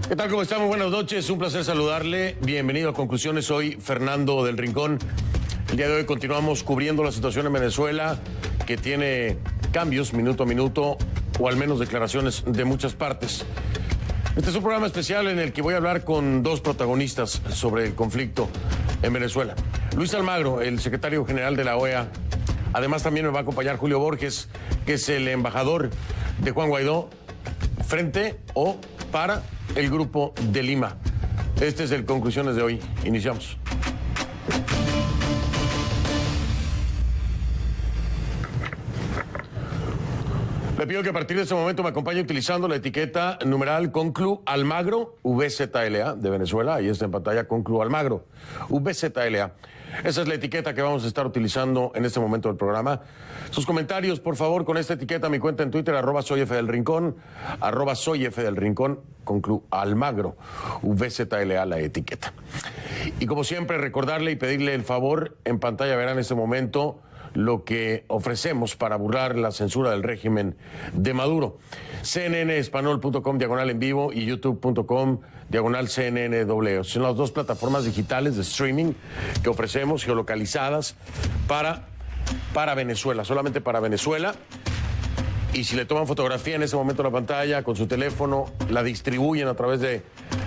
¿Qué tal? ¿Cómo estamos? Buenas noches, un placer saludarle. Bienvenido a Conclusiones, soy Fernando del Rincón. El día de hoy continuamos cubriendo la situación en Venezuela, que tiene cambios minuto a minuto, o al menos declaraciones de muchas partes. Este es un programa especial en el que voy a hablar con dos protagonistas sobre el conflicto en Venezuela. Luis Almagro, el secretario general de la OEA. Además también me va a acompañar Julio Borges, que es el embajador de Juan Guaidó frente o para el Grupo de Lima. Este es el Conclusiones de hoy. Iniciamos. Le pido que a partir de este momento me acompañe utilizando la etiqueta numeral Conclu Almagro, VZLA de Venezuela. Ahí está en pantalla Conclu Almagro, VZLA. Esa es la etiqueta que vamos a estar utilizando en este momento del programa. Sus comentarios, por favor, con esta etiqueta, mi cuenta en Twitter, @soyfdelrincón, @soyfdelrincón, Conclu Almagro, VZLA la etiqueta. Y como siempre, recordarle y pedirle el favor, en pantalla verán en este momento lo que ofrecemos para burlar la censura del régimen de Maduro. cnnespanol.com/en vivo y youtube.com/CNN. Son las dos plataformas digitales de streaming que ofrecemos, geolocalizadas para Venezuela, solamente para Venezuela. Y si le toman fotografía en ese momento de la pantalla con su teléfono, la distribuyen a través de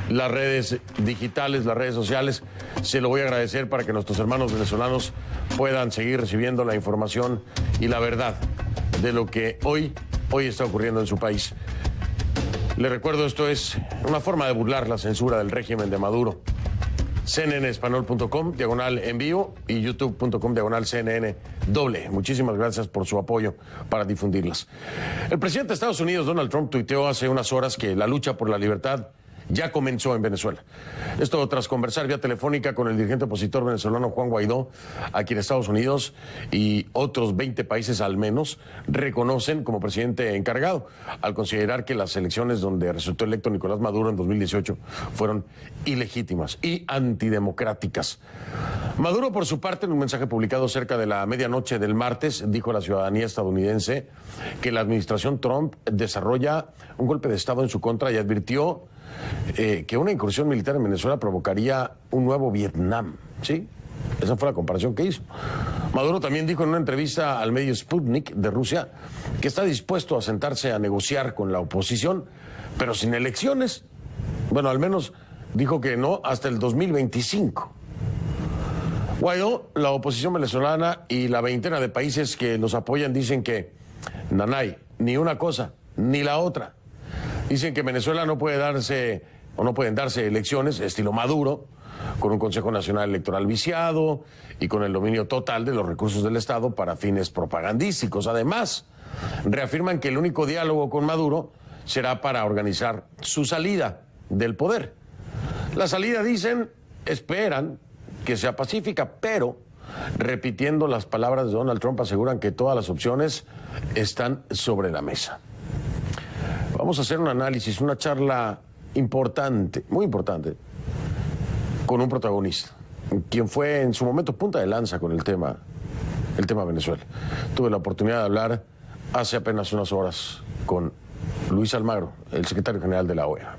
las redes digitales, las redes sociales, se lo voy a agradecer para que nuestros hermanos venezolanos puedan seguir recibiendo la información y la verdad de lo que hoy está ocurriendo en su país. Le recuerdo, esto es una forma de burlar la censura del régimen de Maduro. cnnespanol.com/en vivo y youtube.com/CNN doble. Muchísimas gracias por su apoyo para difundirlas. El presidente de Estados Unidos, Donald Trump, tuiteó hace unas horas que la lucha por la libertad ya comenzó en Venezuela. Esto tras conversar vía telefónica con el dirigente opositor venezolano Juan Guaidó, a quien Estados Unidos y otros 20 países al menos reconocen como presidente encargado, al considerar que las elecciones donde resultó electo Nicolás Maduro en 2018 fueron ilegítimas y antidemocráticas. Maduro, por su parte, en un mensaje publicado cerca de la medianoche del martes, dijo a la ciudadanía estadounidense que la administración Trump desarrolla un golpe de Estado en su contra y advirtió que una incursión militar en Venezuela provocaría un nuevo Vietnam, ¿sí? Esa fue la comparación que hizo. Maduro también dijo en una entrevista al medio Sputnik de Rusia que está dispuesto a sentarse a negociar con la oposición, pero sin elecciones. Bueno, al menos dijo que no hasta el 2025. Guaidó, la oposición venezolana y la veintena de países que los apoyan dicen que, nanay, ni una cosa, ni la otra. Dicen que Venezuela no puede darse, o no pueden darse elecciones estilo Maduro, con un Consejo Nacional Electoral viciado y con el dominio total de los recursos del Estado para fines propagandísticos. Además, reafirman que el único diálogo con Maduro será para organizar su salida del poder. La salida, dicen, esperan que sea pacífica, pero repitiendo las palabras de Donald Trump, aseguran que todas las opciones están sobre la mesa. Vamos a hacer un análisis, una charla importante, muy importante, con un protagonista, quien fue en su momento punta de lanza con el tema Venezuela. Tuve la oportunidad de hablar hace apenas unas horas con Luis Almagro, el secretario general de la OEA.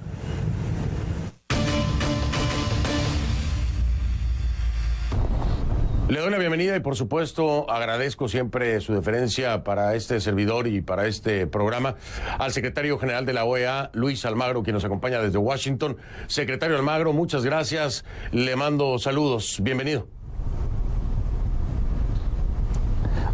Le doy la bienvenida y, por supuesto, agradezco siempre su deferencia para este servidor y para este programa al secretario general de la OEA, Luis Almagro, quien nos acompaña desde Washington. Secretario Almagro, muchas gracias. Le mando saludos. Bienvenido.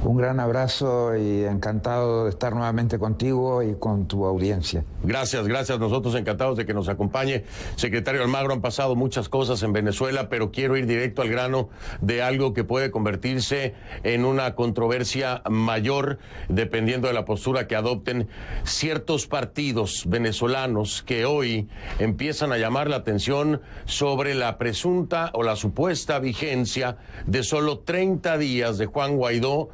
Un gran abrazo y encantado de estar nuevamente contigo y con tu audiencia. Gracias. Nosotros encantados de que nos acompañe. Secretario Almagro, han pasado muchas cosas en Venezuela, pero quiero ir directo al grano de algo que puede convertirse en una controversia mayor dependiendo de la postura que adopten ciertos partidos venezolanos que hoy empiezan a llamar la atención sobre la presunta o la supuesta vigencia de solo 30 días de Juan Guaidó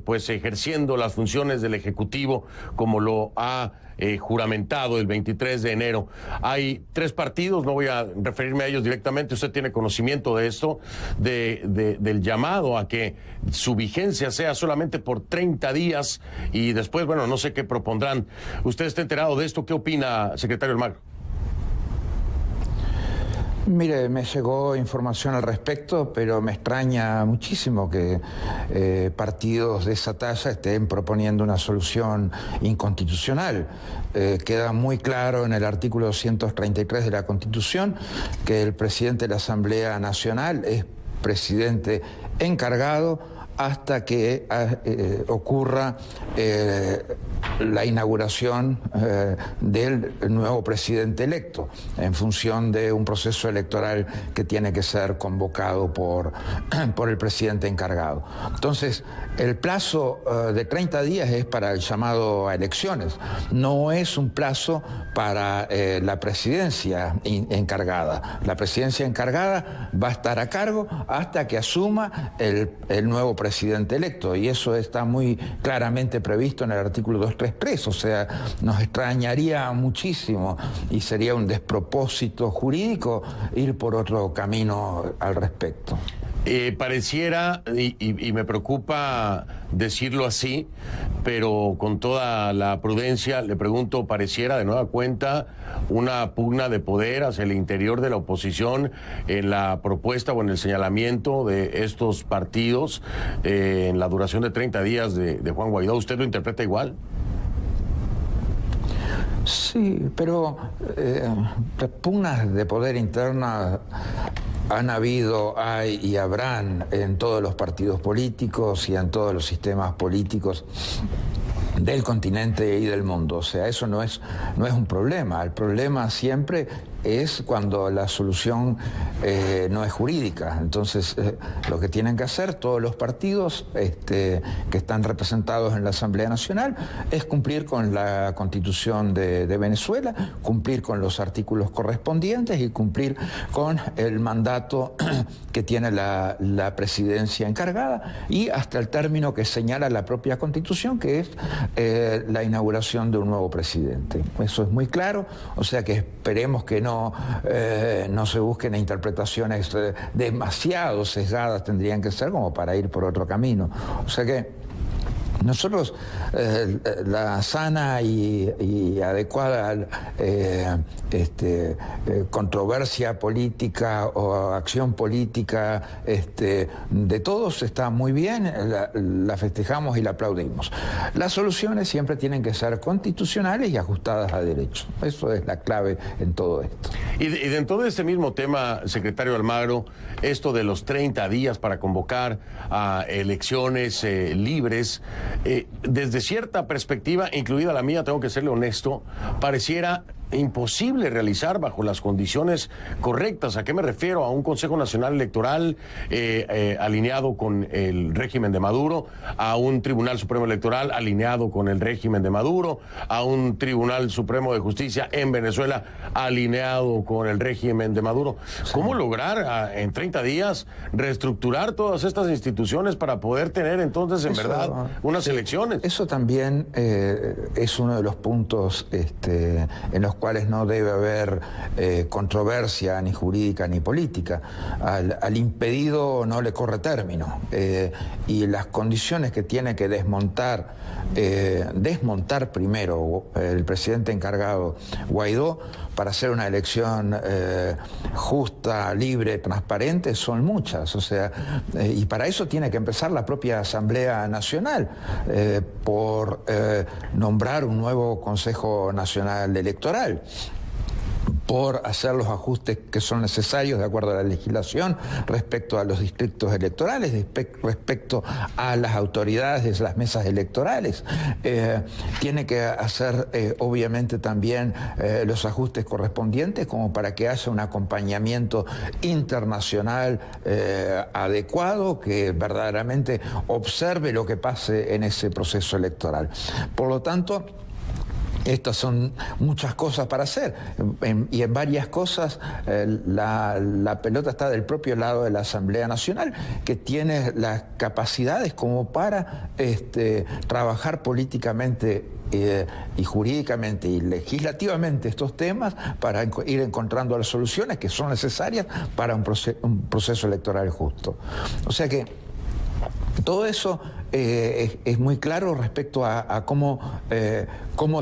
pues ejerciendo las funciones del Ejecutivo como lo ha juramentado el 23 de enero. Hay tres partidos, no voy a referirme a ellos directamente, usted tiene conocimiento de esto, del llamado a que su vigencia sea solamente por 30 días y después, bueno, no sé qué propondrán. ¿Usted está enterado de esto? ¿Qué opina, secretario Almagro? Mire, me llegó información al respecto, pero me extraña muchísimo que partidos de esa talla estén proponiendo una solución inconstitucional. Queda muy claro en el artículo 233 de la Constitución que el presidente de la Asamblea Nacional es presidente encargado hasta que ocurra la inauguración del nuevo presidente electo, en función de un proceso electoral que tiene que ser convocado por el presidente encargado. Entonces, el plazo de 30 días es para el llamado a elecciones, no es un plazo para la presidencia encargada. La presidencia encargada va a estar a cargo hasta que asuma el nuevo presidente electo, y eso está muy claramente previsto en el artículo 233, o sea, nos extrañaría muchísimo y sería un despropósito jurídico ir por otro camino al respecto. Pareciera, y me preocupa decirlo así, pero con toda la prudencia le pregunto, pareciera de nueva cuenta una pugna de poder hacia el interior de la oposición en la propuesta o en el señalamiento de estos partidos en la duración de 30 días de Juan Guaidó. ¿Usted lo interpreta igual? Sí, pero pugnas de poder interna han habido, hay y habrán en todos los partidos políticos y en todos los sistemas políticos del continente y del mundo. O sea, eso no es un problema. El problema siempre es cuando la solución no es jurídica. Entonces, lo que tienen que hacer todos los partidos que están representados en la Asamblea Nacional es cumplir con la Constitución de Venezuela, cumplir con los artículos correspondientes y cumplir con el mandato que tiene la presidencia encargada y hasta el término que señala la propia Constitución, que es la inauguración de un nuevo presidente. Eso es muy claro, o sea que esperemos que no se busquen interpretaciones demasiado sesgadas, tendrían que ser como para ir por otro camino. O sea que nosotros la sana y adecuada controversia política o acción política de todos está muy bien, la festejamos y la aplaudimos. Las soluciones siempre tienen que ser constitucionales y ajustadas a derecho. Eso es la clave en todo esto. Y dentro de este mismo tema, secretario Almagro, esto de los 30 días para convocar a elecciones libres, desde cierta perspectiva, incluida la mía, tengo que serle honesto, pareciera imposible realizar bajo las condiciones correctas. ¿A qué me refiero? A un Consejo Nacional Electoral alineado con el régimen de Maduro, a un Tribunal Supremo Electoral alineado con el régimen de Maduro, a un Tribunal Supremo de Justicia en Venezuela alineado con el régimen de Maduro. Sí. ¿Cómo lograr en 30 días reestructurar todas estas instituciones para poder tener entonces en verdad unas elecciones? Eso también es uno de los puntos en los cuales no debe haber controversia ni jurídica ni política. Al impedido no le corre término, y las condiciones que tiene que desmontar primero el presidente encargado Guaidó para hacer una elección justa, libre, transparente, son muchas. O sea, y para eso tiene que empezar la propia Asamblea Nacional por nombrar un nuevo Consejo Nacional Electoral, por hacer los ajustes que son necesarios de acuerdo a la legislación respecto a los distritos electorales, respecto a las autoridades de las mesas electorales. Tiene que hacer obviamente también los ajustes correspondientes como para que haya un acompañamiento internacional adecuado que verdaderamente observe lo que pase en ese proceso electoral. Por lo tanto, estas son muchas cosas para hacer, y en varias cosas la pelota está del propio lado de la Asamblea Nacional, que tiene las capacidades como para trabajar políticamente y jurídicamente y legislativamente estos temas para ir encontrando las soluciones que son necesarias para un proceso electoral justo. O sea que Todo eso es muy claro respecto a cómo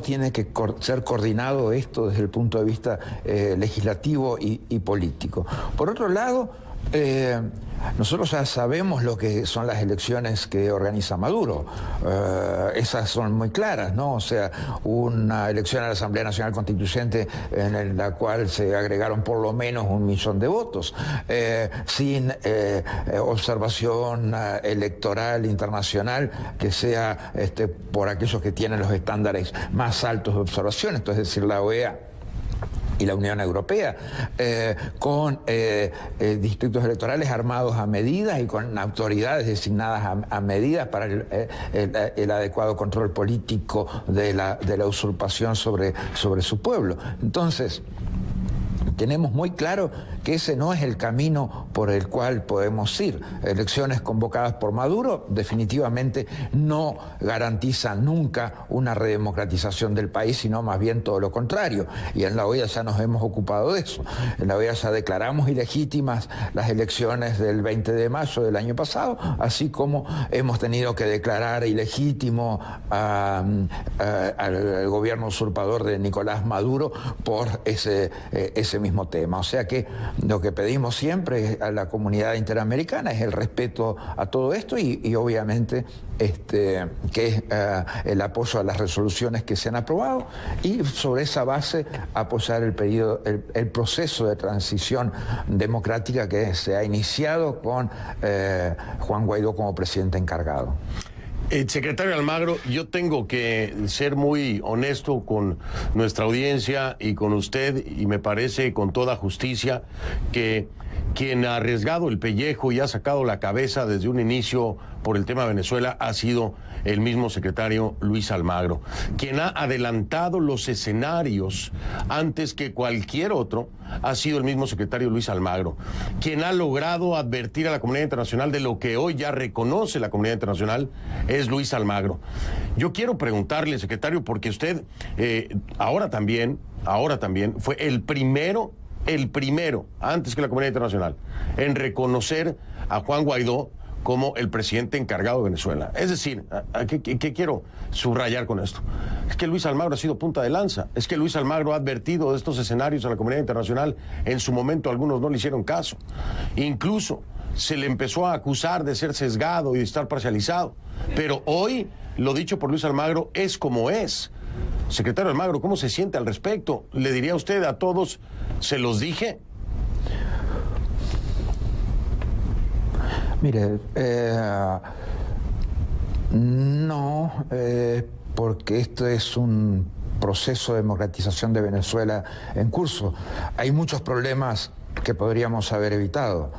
tiene que ser coordinado esto desde el punto de vista legislativo y político. Por otro lado, nosotros ya sabemos lo que son las elecciones que organiza Maduro. Esas son muy claras, ¿no? O sea, una elección a la Asamblea Nacional Constituyente en la cual se agregaron por lo menos 1 millón de votos, sin observación electoral internacional que sea por aquellos que tienen los estándares más altos de observación, esto es decir, la OEA y la Unión Europea, con distritos electorales armados a medida y con autoridades designadas a medida para el adecuado control político de la usurpación sobre su pueblo. Entonces, tenemos muy claro que ese no es el camino por el cual podemos ir. Elecciones convocadas por Maduro definitivamente no garantizan nunca una redemocratización del país, sino más bien todo lo contrario. Y en la OEA ya nos hemos ocupado de eso. En la OEA ya declaramos ilegítimas las elecciones del 20 de mayo del año pasado, así como hemos tenido que declarar ilegítimo al gobierno usurpador de Nicolás Maduro por ese mismo tema. O sea que lo que pedimos siempre a la comunidad interamericana es el respeto a todo esto y obviamente que el apoyo a las resoluciones que se han aprobado y sobre esa base apoyar el proceso de transición democrática que se ha iniciado con Juan Guaidó como presidente encargado. Secretario Almagro, yo tengo que ser muy honesto con nuestra audiencia y con usted, y me parece con toda justicia que quien ha arriesgado el pellejo y ha sacado la cabeza desde un inicio por el tema de Venezuela ha sido el mismo secretario Luis Almagro, quien ha adelantado los escenarios antes que cualquier otro. Ha sido el mismo secretario Luis Almagro, quien ha logrado advertir a la comunidad internacional de lo que hoy ya reconoce la comunidad internacional, es Luis Almagro. Yo quiero preguntarle, secretario, porque usted ahora también fue el primero, antes que la comunidad internacional, en reconocer a Juan Guaidó como el presidente encargado de Venezuela. Es decir, ¿qué quiero subrayar con esto? Es que Luis Almagro ha sido punta de lanza, es que Luis Almagro ha advertido de estos escenarios a la comunidad internacional. En su momento algunos no le hicieron caso. Incluso se le empezó a acusar de ser sesgado y de estar parcializado. Pero hoy, lo dicho por Luis Almagro es como es. Secretario Almagro, ¿cómo se siente al respecto? ¿Le diría usted a todos, se los dije? Mire, no, porque esto es un proceso de democratización de Venezuela en curso. Hay muchos problemas que podríamos haber evitado,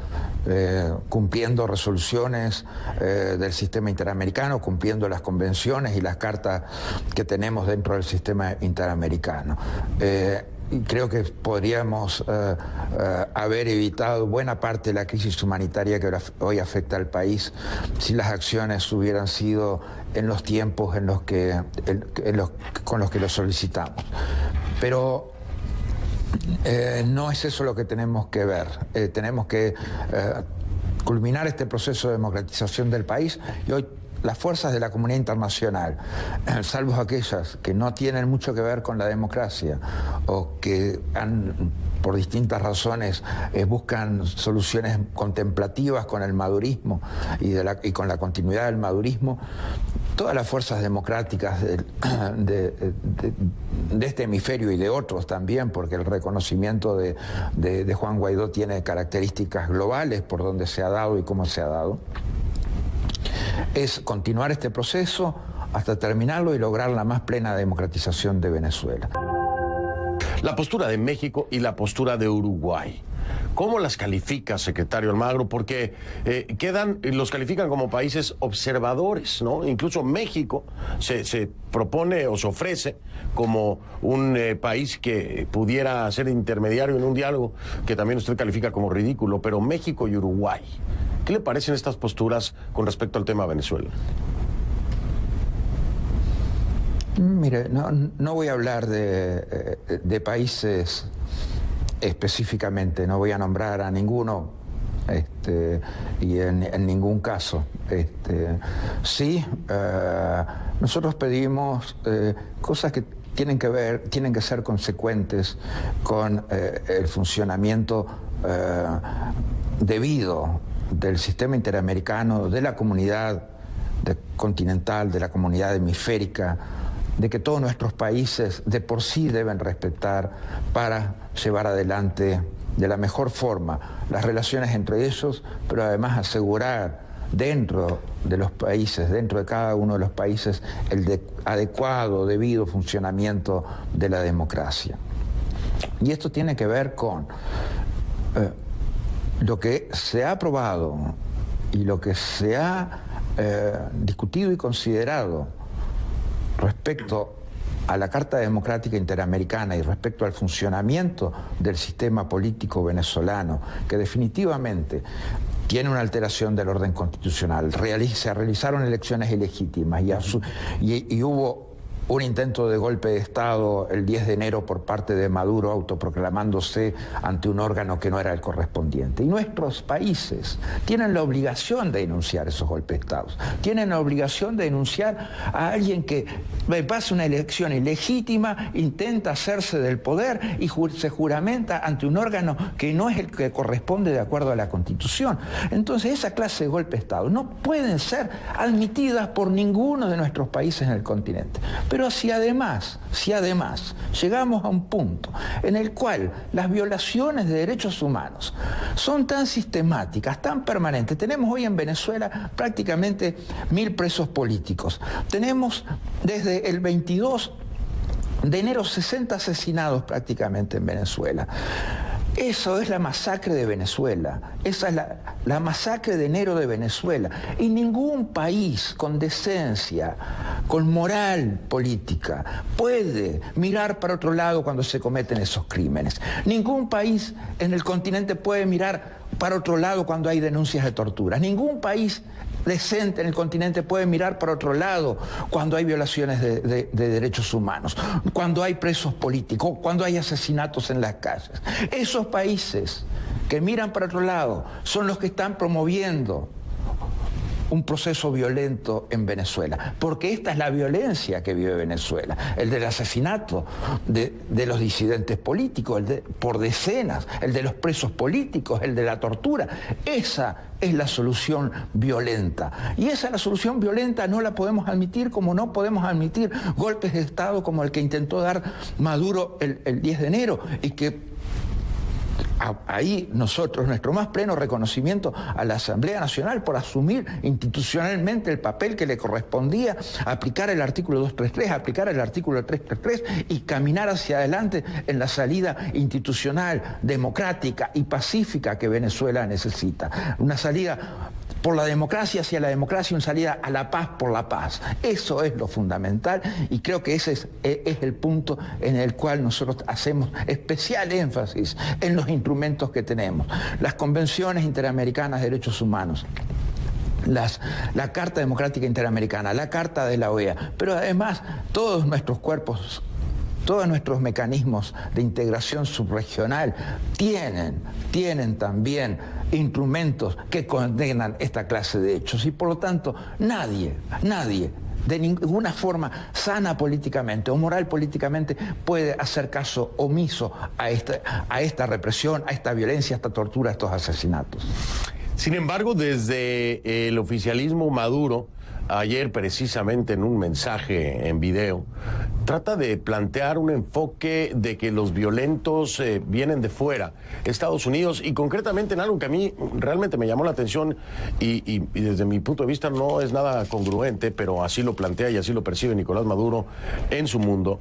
cumpliendo resoluciones del sistema interamericano, cumpliendo las convenciones y las cartas que tenemos dentro del sistema interamericano. Y creo que podríamos haber evitado buena parte de la crisis humanitaria que hoy afecta al país si las acciones hubieran sido en los tiempos con los que lo solicitamos. Pero no es eso lo que tenemos que ver. Tenemos que culminar este proceso de democratización del país y hoy las fuerzas de la comunidad internacional, salvo aquellas que no tienen mucho que ver con la democracia o que por distintas razones buscan soluciones contemplativas con el madurismo y con la continuidad del madurismo, todas las fuerzas democráticas de este hemisferio y de otros también, porque el reconocimiento de Juan Guaidó tiene características globales por donde se ha dado y cómo se ha dado, es continuar este proceso hasta terminarlo y lograr la más plena democratización de Venezuela. La postura de México y la postura de Uruguay, ¿cómo las califica, secretario Almagro? Porque los califican como países observadores, ¿no? Incluso México se propone o se ofrece como un país que pudiera ser intermediario en un diálogo que también usted califica como ridículo, pero México y Uruguay, ¿qué le parecen estas posturas con respecto al tema de Venezuela? Mire, no voy a hablar de países específicamente, no voy a nombrar a ninguno y en ningún caso. Sí, nosotros pedimos cosas que tienen que ser consecuentes con el funcionamiento debido del sistema interamericano, de la comunidad continental, de la comunidad hemisférica, de que todos nuestros países de por sí deben respetar para llevar adelante de la mejor forma las relaciones entre ellos, pero además asegurar dentro de los países, dentro de cada uno de los países, el adecuado, debido funcionamiento de la democracia. Y esto tiene que ver con lo que se ha aprobado y lo que se ha discutido y considerado respecto a la Carta Democrática Interamericana y respecto al funcionamiento del sistema político venezolano, que definitivamente tiene una alteración del orden constitucional. Se realizaron elecciones ilegítimas y hubo un intento de golpe de Estado el 10 de enero por parte de Maduro, autoproclamándose ante un órgano que no era el correspondiente. Y nuestros países tienen la obligación de denunciar esos golpes de Estado. Tienen la obligación de denunciar a alguien que pasa una elección ilegítima, intenta hacerse del poder y se juramenta ante un órgano que no es el que corresponde de acuerdo a la Constitución. Entonces, esa clase de golpe de Estado no pueden ser admitidas por ninguno de nuestros países en el continente. Pero si además llegamos a un punto en el cual las violaciones de derechos humanos son tan sistemáticas, tan permanentes, tenemos hoy en Venezuela prácticamente 1000 presos políticos, tenemos desde el 22 de enero 60 asesinados prácticamente en Venezuela. Eso es la masacre de Venezuela, esa es la masacre de enero de Venezuela. Y ningún país con decencia, con moral política, puede mirar para otro lado cuando se cometen esos crímenes. Ningún país en el continente puede mirar para otro lado cuando hay denuncias de tortura. Ningún país decente en el continente puede mirar para otro lado cuando hay violaciones de derechos humanos, cuando hay presos políticos, cuando hay asesinatos en las calles. Esos países que miran para otro lado son los que están promoviendo un proceso violento en Venezuela, porque esta es la violencia que vive Venezuela, el del asesinato de los disidentes políticos, por decenas, el de los presos políticos, el de la tortura. Esa es la solución violenta. Y la solución violenta no la podemos admitir, como no podemos admitir golpes de Estado como el que intentó dar Maduro el 10 de enero y que ahí nosotros, nuestro más pleno reconocimiento a la Asamblea Nacional por asumir institucionalmente el papel que le correspondía, aplicar el artículo 233, aplicar el artículo 333 y caminar hacia adelante en la salida institucional, democrática y pacífica que Venezuela necesita. Una salida por la democracia hacia la democracia, una salida a la paz por la paz. Eso es lo fundamental y creo que ese es el punto en el cual nosotros hacemos especial énfasis en los instrumentos que tenemos. Las convenciones interamericanas de derechos humanos, la Carta Democrática Interamericana, la Carta de la OEA, pero además todos nuestros cuerpos, todos nuestros mecanismos de integración subregional tienen también instrumentos que condenan esta clase de hechos y por lo tanto nadie de ninguna forma sana políticamente o moral políticamente puede hacer caso omiso a esta represión, a esta violencia, a esta tortura, a estos asesinatos. Sin embargo, desde el oficialismo Maduro, ayer precisamente en un mensaje en video, trata de plantear un enfoque de que los violentos vienen de fuera, Estados Unidos, y concretamente en algo que a mí realmente me llamó la atención y desde mi punto de vista no es nada congruente, pero así lo plantea y así lo percibe Nicolás Maduro en su mundo,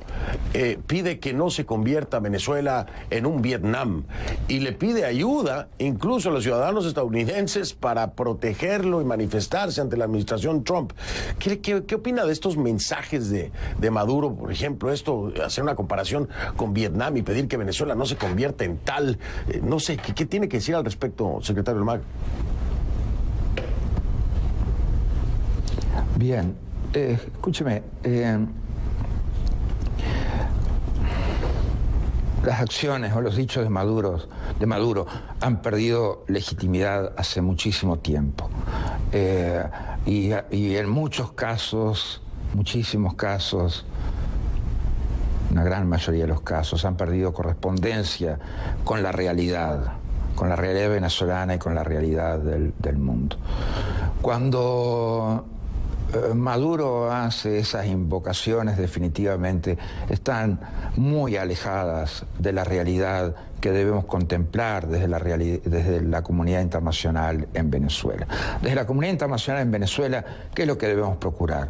pide que no se convierta Venezuela en un Vietnam y le pide ayuda incluso a los ciudadanos estadounidenses para protegerlo y manifestarse ante la administración Trump. ¿Qué opina de estos mensajes de Maduro, por ejemplo, hacer una comparación con Vietnam y pedir que Venezuela no se convierta en tal? No sé, ¿qué tiene que decir al respecto, secretario del MAG? Bien, escúcheme, Las acciones o los dichos de Maduro han perdido legitimidad hace muchísimo tiempo. Y en muchos casos, muchísimos casos, una gran mayoría de los casos, han perdido correspondencia con la realidad venezolana y con la realidad del mundo. Cuando Maduro hace esas invocaciones, definitivamente están muy alejadas de la realidad que debemos contemplar desde la comunidad internacional en Venezuela. Desde la comunidad internacional en Venezuela, ¿qué es lo que debemos procurar?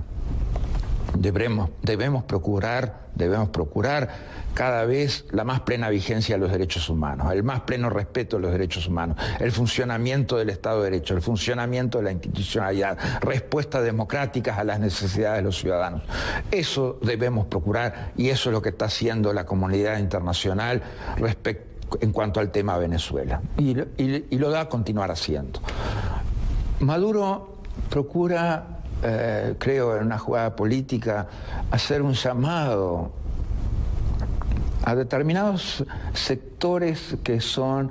Debemos procurar cada vez la más plena vigencia de los derechos humanos, el más pleno respeto de los derechos humanos, el funcionamiento del Estado de Derecho, el funcionamiento de la institucionalidad, respuestas democráticas a las necesidades de los ciudadanos. Eso debemos procurar y eso es lo que está haciendo la comunidad internacional en cuanto al tema Venezuela. Y lo va a continuar haciendo. Maduro procura, creo, en una jugada política, hacer un llamado a determinados sectores que son,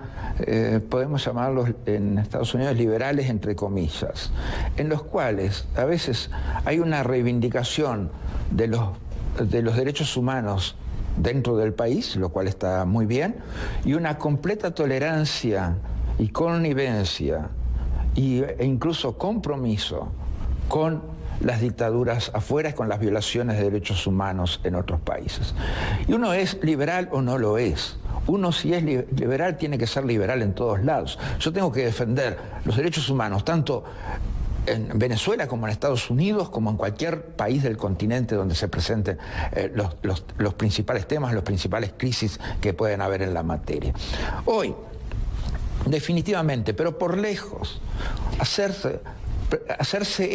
podemos llamarlos en Estados Unidos liberales, entre comillas, en los cuales a veces hay una reivindicación de los derechos humanos dentro del país, lo cual está muy bien, y una completa tolerancia y connivencia e incluso compromiso con las dictaduras afuera, con las violaciones de derechos humanos en otros países. Y uno es liberal o no lo es. Uno, si es liberal, tiene que ser liberal en todos lados. Yo tengo que defender los derechos humanos, tanto en Venezuela como en Estados Unidos, como en cualquier país del continente donde se presenten los principales temas, las principales crisis que pueden haber en la materia. Hoy, definitivamente, pero por lejos, hacerse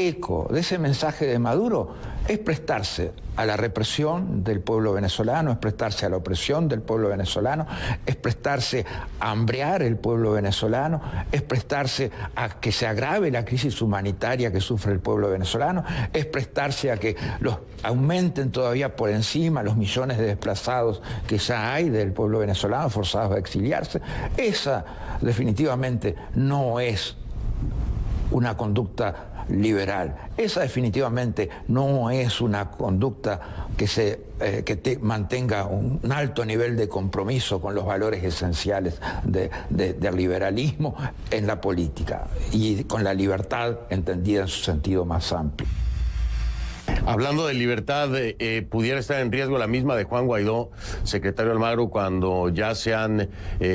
eco de ese mensaje de Maduro es prestarse a la represión del pueblo venezolano, es prestarse a la opresión del pueblo venezolano, es prestarse a hambrear el pueblo venezolano, es prestarse a que se agrave la crisis humanitaria que sufre el pueblo venezolano, es prestarse a que aumenten todavía por encima los millones de desplazados que ya hay del pueblo venezolano forzados a exiliarse. Esa definitivamente no es una conducta liberal. Esa definitivamente no es una conducta que mantenga un alto nivel de compromiso con los valores esenciales del liberalismo en la política y con la libertad entendida en su sentido más amplio. Hablando de libertad, pudiera estar en riesgo la misma de Juan Guaidó, secretario Almagro, cuando ya se han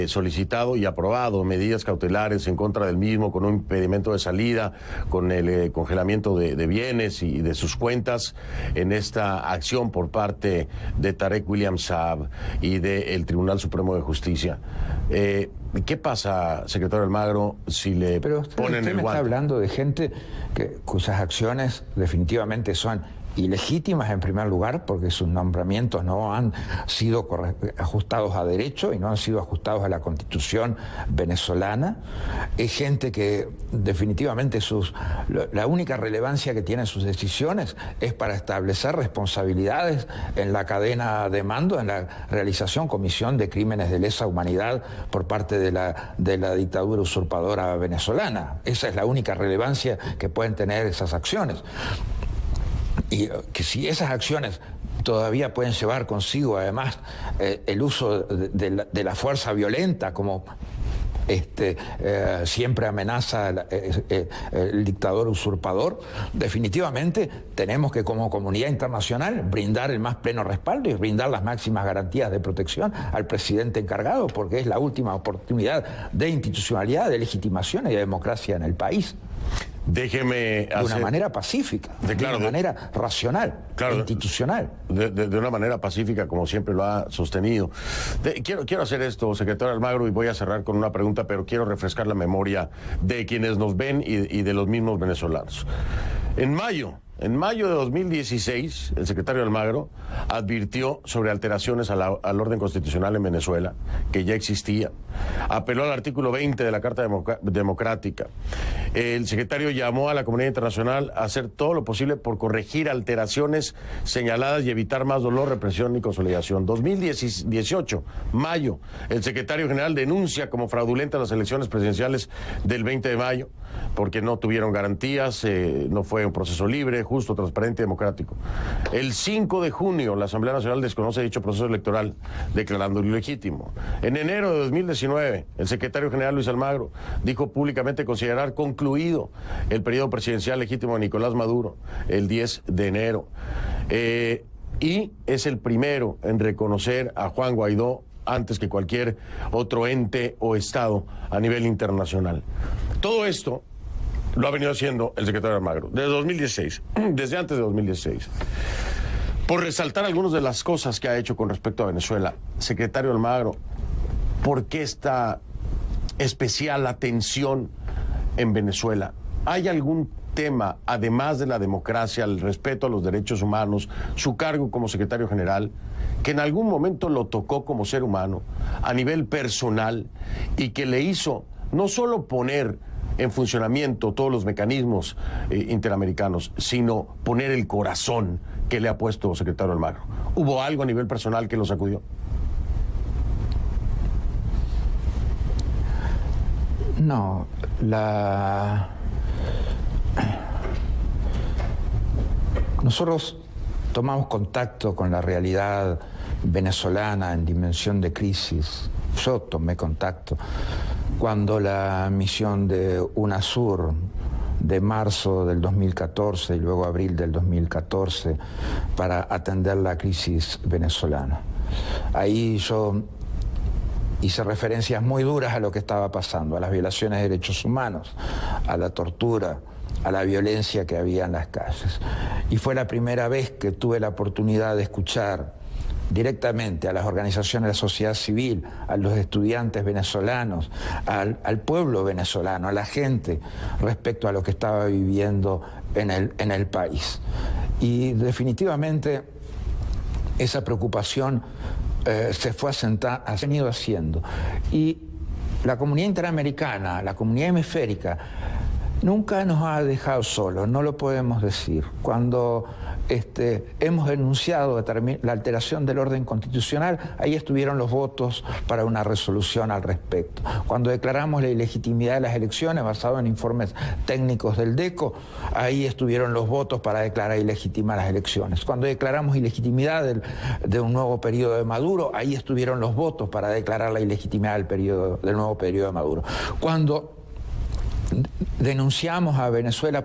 solicitado y aprobado medidas cautelares en contra del mismo, con un impedimento de salida, con el congelamiento de bienes y de sus cuentas, en esta acción por parte de Tarek William Saab y del Tribunal Supremo de Justicia. ¿Qué pasa, secretario Almagro, si le ponen el guante? Está hablando de gente cuyas acciones definitivamente son ilegítimas en primer lugar, porque sus nombramientos no han sido ajustados a derecho y no han sido ajustados a la Constitución venezolana. Es gente que definitivamente la única relevancia que tienen sus decisiones es para establecer responsabilidades en la cadena de mando, en la realización, comisión de crímenes de lesa humanidad por parte de la dictadura usurpadora venezolana. Esa es la única relevancia que pueden tener esas acciones. Y que si esas acciones todavía pueden llevar consigo además el uso de la fuerza violenta, como siempre amenaza el dictador usurpador, definitivamente tenemos que, como comunidad internacional, brindar el más pleno respaldo y brindar las máximas garantías de protección al presidente encargado, porque es la última oportunidad de institucionalidad, de legitimación y de democracia en el país. Déjeme hacer... De una manera pacífica, de una manera racional, institucional. De una manera pacífica, como siempre lo ha sostenido. Quiero hacer esto, secretario Almagro, y voy a cerrar con una pregunta, pero quiero refrescar la memoria de quienes nos ven y de los mismos venezolanos. En mayo En mayo de 2016, el secretario Almagro advirtió sobre alteraciones al orden constitucional en Venezuela, que ya existía. Apeló al artículo 20 de la Carta Democrática. El secretario llamó a la comunidad internacional a hacer todo lo posible por corregir alteraciones señaladas y evitar más dolor, represión y consolidación. 2018, mayo, el secretario general denuncia como fraudulentas las elecciones presidenciales del 20 de mayo, porque no tuvieron garantías, no fue un proceso libre, justo, transparente y democrático. El 5 de junio, la Asamblea Nacional desconoce dicho proceso electoral, declarándolo ilegítimo. En enero de 2019, el secretario general Luis Almagro dijo públicamente considerar concluido el periodo presidencial legítimo de Nicolás Maduro el 10 de enero. Y es el primero en reconocer a Juan Guaidó antes que cualquier otro ente o Estado a nivel internacional. Todo esto lo ha venido haciendo el secretario Almagro desde 2016, desde antes de 2016. Por resaltar algunas de las cosas que ha hecho con respecto a Venezuela, secretario Almagro, ¿por qué esta especial atención en Venezuela? ¿Hay algún tema, además de la democracia, el respeto a los derechos humanos, su cargo como secretario general, que en algún momento lo tocó como ser humano, a nivel personal, y que le hizo no solo poner en funcionamiento todos los mecanismos interamericanos, sino poner el corazón que le ha puesto secretario Almagro? ¿Hubo algo a nivel personal que lo sacudió? No, nosotros tomamos contacto con la realidad venezolana en dimensión de crisis. Yo tomé contacto cuando la misión de UNASUR de marzo del 2014 y luego abril del 2014 para atender la crisis venezolana. Ahí yo hice referencias muy duras a lo que estaba pasando, a las violaciones de derechos humanos, a la tortura, a la violencia que había en las calles. Y fue la primera vez que tuve la oportunidad de escuchar directamente a las organizaciones de la sociedad civil, a los estudiantes venezolanos, al pueblo venezolano, a la gente, respecto a lo que estaba viviendo en el país. Y definitivamente esa preocupación se fue ha venido haciendo. Y la comunidad interamericana, la comunidad hemisférica, nunca nos ha dejado solos, no lo podemos decir. Cuando hemos denunciado la alteración del orden constitucional, ahí estuvieron los votos para una resolución al respecto. Cuando declaramos la ilegitimidad de las elecciones, basado en informes técnicos del DECO, ahí estuvieron los votos para declarar ilegítimas las elecciones. Cuando declaramos ilegitimidad de un nuevo periodo de Maduro, ahí estuvieron los votos para declarar la ilegitimidad del nuevo periodo de Maduro. Cuando denunciamos a Venezuela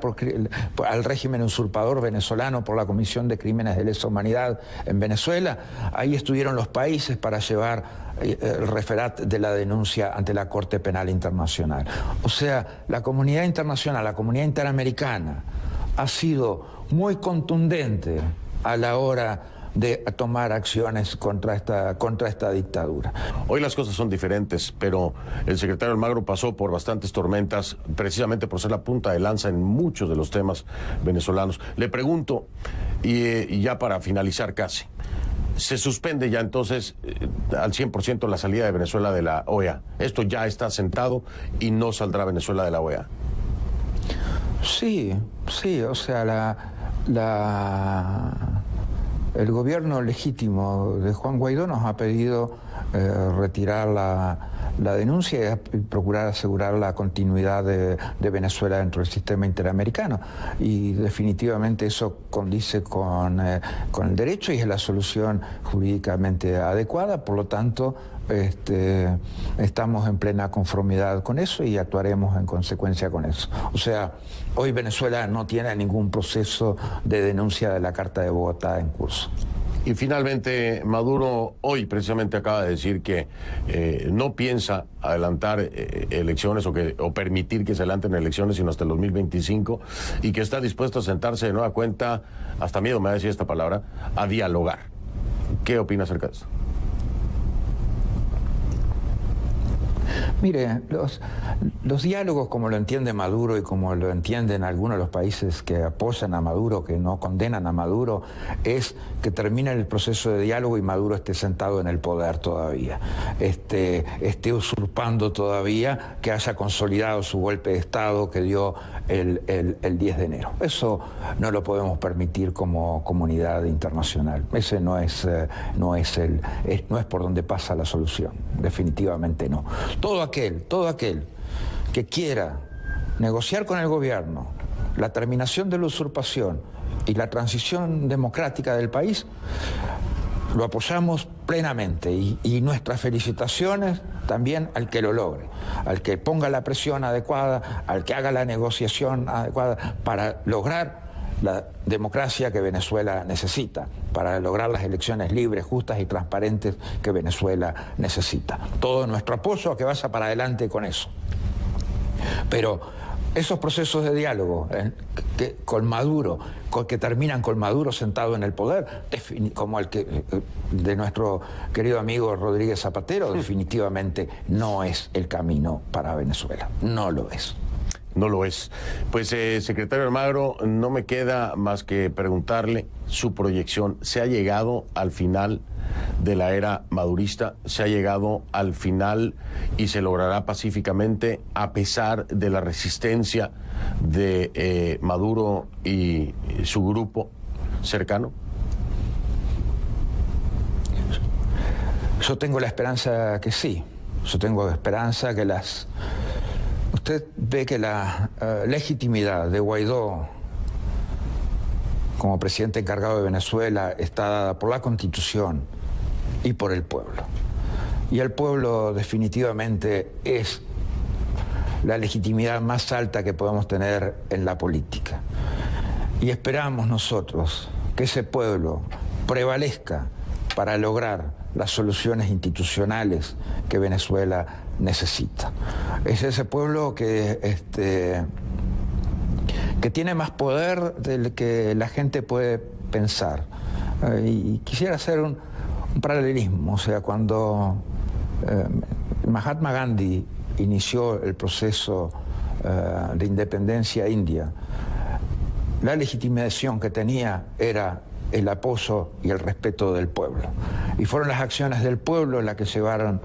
al régimen usurpador venezolano por la comisión de crímenes de lesa humanidad en Venezuela, ahí estuvieron los países para llevar el referat de la denuncia ante la Corte Penal Internacional. O sea, la comunidad internacional, la comunidad interamericana ha sido muy contundente a la hora de tomar acciones contra esta dictadura. Hoy las cosas son diferentes, pero el secretario Almagro pasó por bastantes tormentas, precisamente por ser la punta de lanza en muchos de los temas venezolanos. Le pregunto, y ya para finalizar casi, ¿se suspende ya entonces al 100% la salida de Venezuela de la OEA? ¿Esto ya está sentado y no saldrá Venezuela de la OEA? Sí, o sea, el gobierno legítimo de Juan Guaidó nos ha pedido retirar la denuncia y procurar asegurar la continuidad de Venezuela dentro del sistema interamericano. Y definitivamente eso condice con el derecho y es la solución jurídicamente adecuada. Por lo tanto, estamos en plena conformidad con eso y actuaremos en consecuencia con eso. O sea, hoy Venezuela no tiene ningún proceso de denuncia de la Carta de Bogotá en curso. Y finalmente, Maduro hoy precisamente acaba de decir que no piensa adelantar elecciones o permitir que se adelanten elecciones sino hasta el 2025 y que está dispuesto a sentarse de nueva cuenta, hasta miedo me va a decir esta palabra, a dialogar. ¿Qué opina acerca de esto? Mire, los diálogos, como lo entiende Maduro y como lo entienden algunos de los países que apoyan a Maduro, que no condenan a Maduro, es que termine el proceso de diálogo y Maduro esté sentado en el poder todavía, esté usurpando todavía, que haya consolidado su golpe de Estado que dio el 10 de enero. Eso no lo podemos permitir como comunidad internacional. Ese no es por donde pasa la solución, definitivamente no. Todo aquel que quiera negociar con el gobierno la terminación de la usurpación y la transición democrática del país, lo apoyamos plenamente y nuestras felicitaciones también al que lo logre, al que ponga la presión adecuada, al que haga la negociación adecuada para lograr la democracia que Venezuela necesita, para lograr las elecciones libres, justas y transparentes que Venezuela necesita. Todo nuestro apoyo a que vaya para adelante con eso. Pero esos procesos de diálogo con Maduro, que terminan con Maduro sentado en el poder, como el que de nuestro querido amigo Rodríguez Zapatero, definitivamente no es el camino para Venezuela. No lo es. No lo es. Pues, secretario Almagro, no me queda más que preguntarle su proyección. ¿Se ha llegado al final de la era madurista? ¿Se ha llegado al final y se logrará pacíficamente a pesar de la resistencia de Maduro y su grupo cercano? Yo tengo la esperanza que sí. Yo tengo esperanza que Usted ve que la legitimidad de Guaidó como presidente encargado de Venezuela está dada por la Constitución y por el pueblo. Y el pueblo definitivamente es la legitimidad más alta que podemos tener en la política. Y esperamos nosotros que ese pueblo prevalezca para lograr las soluciones institucionales que Venezuela necesita. Es ese pueblo que tiene más poder del que la gente puede pensar. Y quisiera hacer un paralelismo, o sea, cuando Mahatma Gandhi inició el proceso de independencia india, la legitimación que tenía era el apoyo y el respeto del pueblo. Y fueron las acciones del pueblo las que llevaron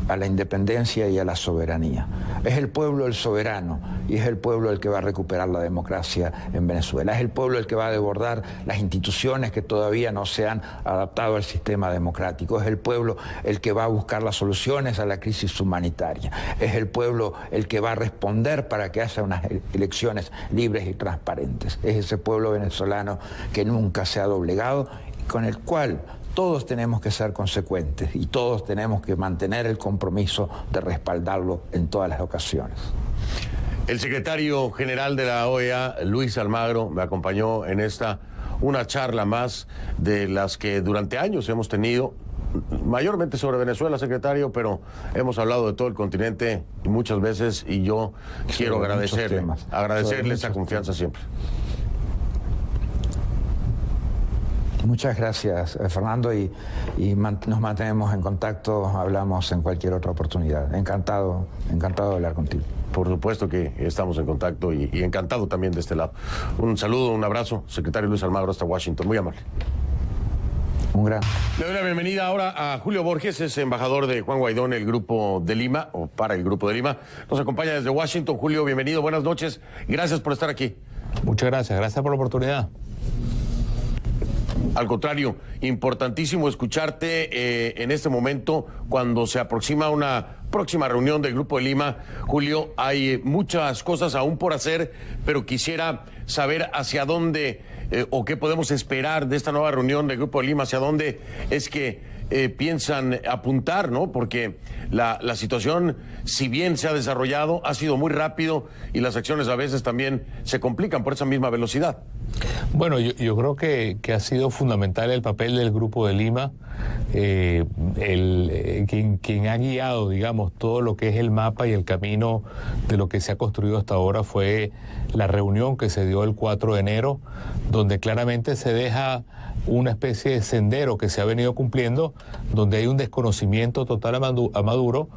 a la independencia y a la soberanía. Es el pueblo el soberano y es el pueblo el que va a recuperar la democracia en Venezuela. Es el pueblo el que va a desbordar las instituciones que todavía no se han adaptado al sistema democrático. Es el pueblo el que va a buscar las soluciones a la crisis humanitaria. Es el pueblo el que va a responder para que haya unas elecciones libres y transparentes. Es ese pueblo venezolano que nunca se ha doblegado y con el cual todos tenemos que ser consecuentes y todos tenemos que mantener el compromiso de respaldarlo en todas las ocasiones. El secretario general de la OEA, Luis Almagro, me acompañó en una charla más de las que durante años hemos tenido, mayormente sobre Venezuela, secretario, pero hemos hablado de todo el continente muchas veces y yo quiero agradecerle esa confianza siempre. Muchas gracias, Fernando, y nos mantenemos en contacto, hablamos en cualquier otra oportunidad. Encantado de hablar contigo. Por supuesto que estamos en contacto y encantado también de este lado. Un saludo, un abrazo, secretario Luis Almagro hasta Washington, muy amable. Un gran. Le doy la bienvenida ahora a Julio Borges, es embajador de Juan Guaidó en el Grupo de Lima, o para el Grupo de Lima. Nos acompaña desde Washington. Julio, bienvenido, buenas noches, gracias por estar aquí. Muchas gracias por la oportunidad. Al contrario, importantísimo escucharte en este momento cuando se aproxima una próxima reunión del Grupo de Lima. Julio, hay muchas cosas aún por hacer, pero quisiera saber hacia dónde o qué podemos esperar de esta nueva reunión del Grupo de Lima, hacia dónde es que piensan apuntar, ¿no? Porque la situación, si bien se ha desarrollado, ha sido muy rápido y las acciones a veces también se complican por esa misma velocidad. Bueno, yo creo que ha sido fundamental el papel del Grupo de Lima. quien ha guiado, digamos, todo lo que es el mapa y el camino de lo que se ha construido hasta ahora fue la reunión que se dio el 4 de enero, donde claramente se deja una especie de sendero que se ha venido cumpliendo, donde hay un desconocimiento total a Maduro,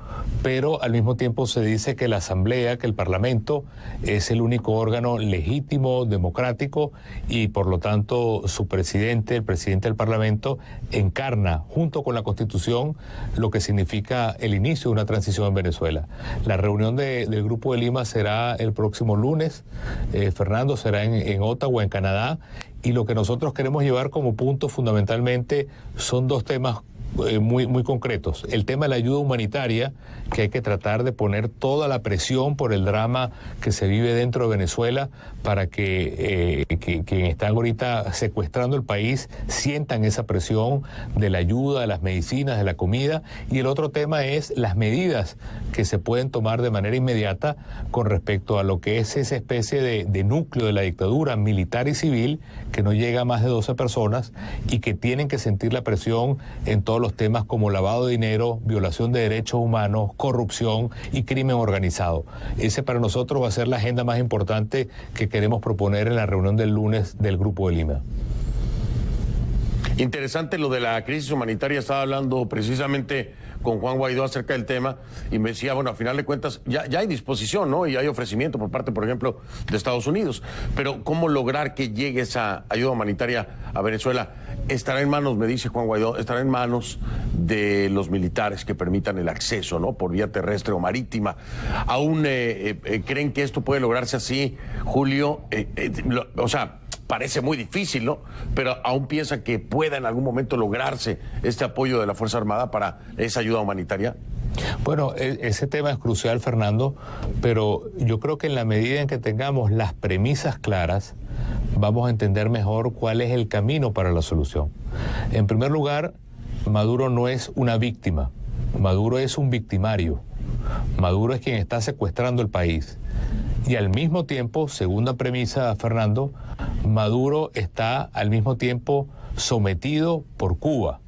pero al mismo tiempo se dice que la Asamblea, que el Parlamento, es el único órgano legítimo, democrático, y por lo tanto su presidente, el presidente del Parlamento, encarna, junto con la Constitución, lo que significa el inicio de una transición en Venezuela. La reunión del Grupo de Lima será el próximo lunes, Fernando, será en Ottawa, en Canadá, y lo que nosotros queremos llevar como punto fundamentalmente son dos temas muy concretos. El tema de la ayuda humanitaria, que hay que tratar de poner toda la presión por el drama que se vive dentro de Venezuela para que quienes están ahorita secuestrando el país sientan esa presión de la ayuda, de las medicinas, de la comida. Y el otro tema es las medidas que se pueden tomar de manera inmediata con respecto a lo que es esa especie de núcleo de la dictadura militar y civil que no llega a más de 12 personas y que tienen que sentir la presión en todos los temas como lavado de dinero, violación de derechos humanos, corrupción y crimen organizado. Ese para nosotros va a ser la agenda más importante que queremos proponer en la reunión del lunes del Grupo de Lima. Interesante lo de la crisis humanitaria. Estaba hablando precisamente con Juan Guaidó acerca del tema y me decía, bueno, a final de cuentas ya hay disposición, ¿no? Y hay ofrecimiento por parte, por ejemplo, de Estados Unidos. Pero ¿cómo lograr que llegue esa ayuda humanitaria a Venezuela? Estará en manos, me dice Juan Guaidó, estará en manos de los militares que permitan el acceso, ¿no? Por vía terrestre o marítima. ¿Aún creen que esto puede lograrse así, Julio? O sea, parece muy difícil, ¿no? Pero aún piensan que pueda en algún momento lograrse este apoyo de la Fuerza Armada para esa ayuda humanitaria. Bueno, ese tema es crucial, Fernando, pero yo creo que en la medida en que tengamos las premisas claras, vamos a entender mejor cuál es el camino para la solución. En primer lugar, Maduro no es una víctima, Maduro es un victimario. Maduro es quien está secuestrando el país. Y al mismo tiempo, segunda premisa, Fernando, Maduro está al mismo tiempo sometido por Cuba.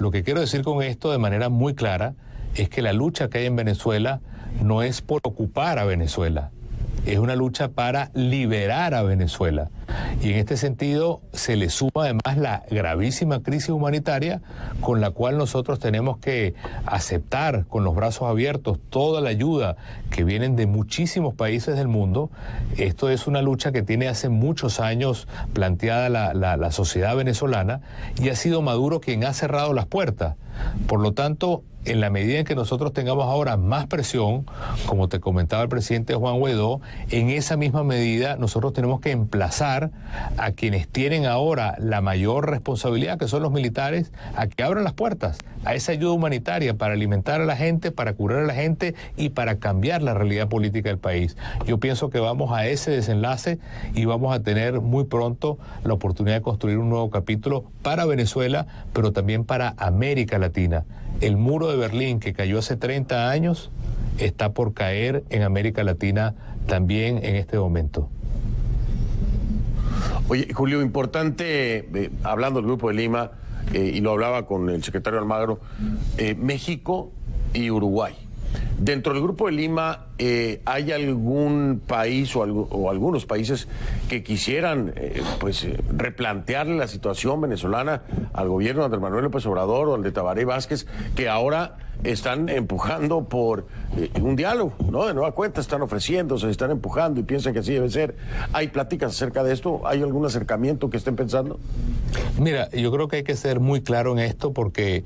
Lo que quiero decir con esto de manera muy clara es que la lucha que hay en Venezuela no es por ocupar a Venezuela, es una lucha para liberar a Venezuela. Y en este sentido se le suma además la gravísima crisis humanitaria con la cual nosotros tenemos que aceptar con los brazos abiertos toda la ayuda que vienen de muchísimos países del mundo. Esto es una lucha que tiene hace muchos años planteada la sociedad venezolana y ha sido Maduro quien ha cerrado las puertas. Por lo tanto, en la medida en que nosotros tengamos ahora más presión, como te comentaba el presidente Juan Guaidó, en esa misma medida nosotros tenemos que emplazar a quienes tienen ahora la mayor responsabilidad, que son los militares, a que abran las puertas a esa ayuda humanitaria para alimentar a la gente, para curar a la gente y para cambiar la realidad política del país. Yo pienso que vamos a ese desenlace y vamos a tener muy pronto la oportunidad de construir un nuevo capítulo para Venezuela, pero también para América Latina. El muro de Berlín, que cayó hace 30 años, está por caer en América Latina también en este momento. Oye, Julio, importante, hablando del Grupo de Lima, y lo hablaba con el secretario Almagro, México y Uruguay. Dentro del Grupo de Lima, ¿hay algún país o algunos países que quisieran replantearle la situación venezolana al gobierno de Andrés Manuel López Obrador o al de Tabaré Vázquez, que ahora están empujando por un diálogo, ¿no? De nueva cuenta están ofreciéndose, están empujando y piensan que así debe ser? ¿Hay pláticas acerca de esto? ¿Hay algún acercamiento que estén pensando? Mira, yo creo que hay que ser muy claro en esto porque,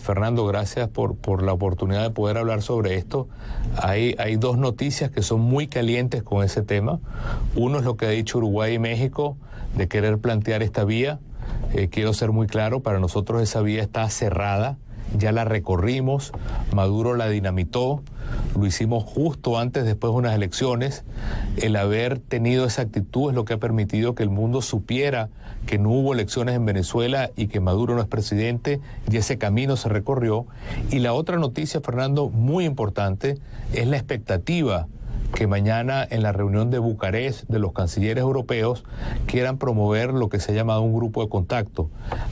Fernando, gracias por la oportunidad de poder hablar sobre esto. Hay dos noticias que son muy calientes con ese tema. Uno es lo que ha dicho Uruguay y México de querer plantear esta vía. Quiero ser muy claro, para nosotros esa vía está cerrada. Ya la recorrimos, Maduro la dinamitó, lo hicimos justo antes, después de unas elecciones. El haber tenido esa actitud es lo que ha permitido que el mundo supiera que no hubo elecciones en Venezuela y que Maduro no es presidente, y ese camino se recorrió. Y la otra noticia, Fernando, muy importante, es la expectativa que mañana en la reunión de Bucarest de los cancilleres europeos quieran promover lo que se ha llamado un grupo de contacto.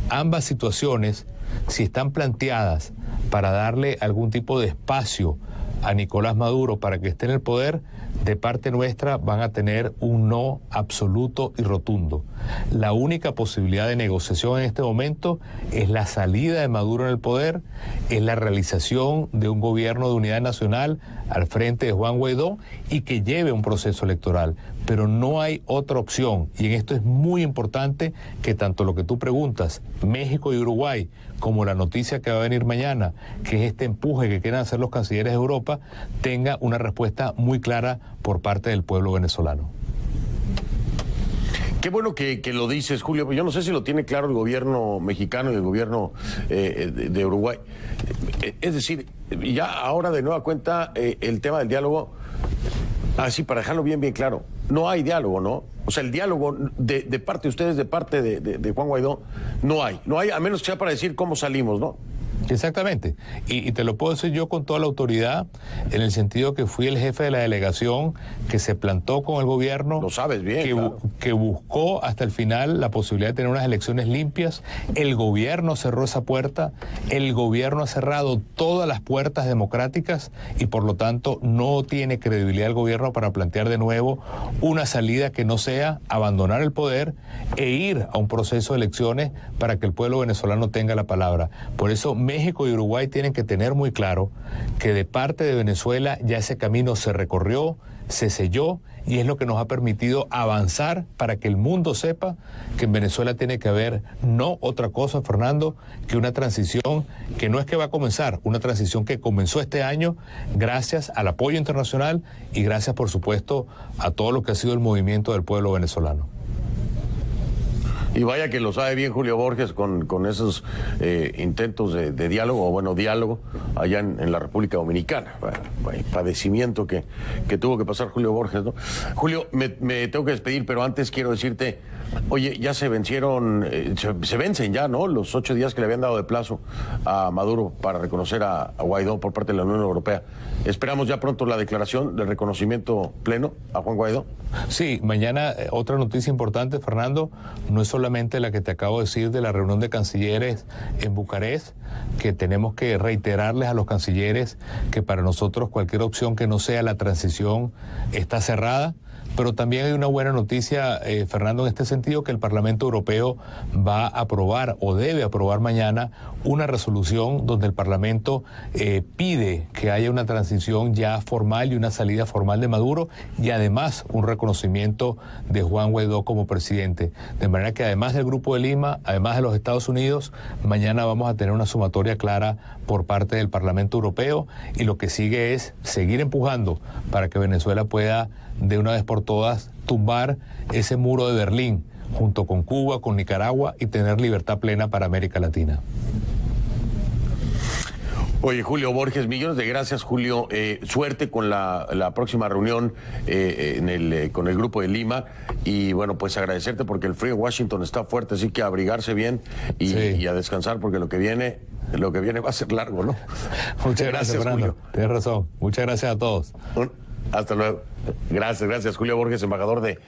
Ambas situaciones, si están planteadas para darle algún tipo de espacio a Nicolás Maduro para que esté en el poder, de parte nuestra van a tener un no absoluto y rotundo. La única posibilidad de negociación en este momento es la salida de Maduro en el poder, es la realización de un gobierno de unidad nacional al frente de Juan Guaidó y que lleve un proceso electoral. Pero no hay otra opción, y en esto es muy importante que tanto lo que tú preguntas, México y Uruguay, como la noticia que va a venir mañana, que es este empuje que quieren hacer los cancilleres de Europa, tenga una respuesta muy clara por parte del pueblo venezolano. Qué bueno que lo dices, Julio. Yo no sé si lo tiene claro el gobierno mexicano y el gobierno de Uruguay. Es decir, ya ahora de nueva cuenta el tema del diálogo, así para dejarlo bien claro, no hay diálogo, ¿no? O sea, el diálogo de parte de ustedes, de parte de Juan Guaidó, no hay, a menos que sea para decir cómo salimos, ¿no? Exactamente, y te lo puedo decir yo con toda la autoridad, en el sentido que fui el jefe de la delegación que se plantó con el gobierno. Lo sabes bien, que buscó hasta el final la posibilidad de tener unas elecciones limpias. El gobierno cerró esa puerta, el gobierno ha cerrado todas las puertas democráticas y por lo tanto no tiene credibilidad el gobierno para plantear de nuevo una salida que no sea abandonar el poder e ir a un proceso de elecciones para que el pueblo venezolano tenga la palabra. Por eso México y Uruguay tienen que tener muy claro que de parte de Venezuela ya ese camino se recorrió, se selló y es lo que nos ha permitido avanzar para que el mundo sepa que en Venezuela tiene que haber no otra cosa, Fernando, que una transición que no es que va a comenzar, una transición que comenzó este año gracias al apoyo internacional y gracias, por supuesto, a todo lo que ha sido el movimiento del pueblo venezolano. Y vaya que lo sabe bien Julio Borges con esos intentos de diálogo, o bueno, diálogo, allá en la República Dominicana. El padecimiento que tuvo que pasar Julio Borges, ¿no? Julio, me tengo que despedir, pero antes quiero decirte, oye, ya se vencieron, se vencen ya, ¿no? Los 8 días que le habían dado de plazo a Maduro para reconocer a Guaidó por parte de la Unión Europea. ¿Esperamos ya pronto la declaración de reconocimiento pleno a Juan Guaidó? Sí, mañana otra noticia importante, Fernando, no es solamente la que te acabo de decir de la reunión de cancilleres en Bucarest, que tenemos que reiterarles a los cancilleres que para nosotros cualquier opción que no sea la transición está cerrada. Pero también hay una buena noticia, Fernando, en este sentido, que el Parlamento Europeo va a aprobar o debe aprobar mañana una resolución donde el Parlamento pide que haya una transición ya formal y una salida formal de Maduro y además un reconocimiento de Juan Guaidó como presidente. De manera que además del Grupo de Lima, además de los Estados Unidos, mañana vamos a tener una sumatoria clara por parte del Parlamento Europeo y lo que sigue es seguir empujando para que Venezuela pueda de una vez por todas tumbar ese muro de Berlín junto con Cuba, con Nicaragua y tener libertad plena para América Latina. Oye, Julio Borges, millones de gracias, Julio. Suerte con la próxima reunión con el Grupo de Lima. Y bueno, pues agradecerte porque el frío en Washington está fuerte, así que abrigarse bien y a descansar porque lo que viene va a ser largo, ¿no? Muchas gracias, Fernando. Tienes razón. Muchas gracias a todos. Hasta luego. Gracias, Julio Borges, embajador de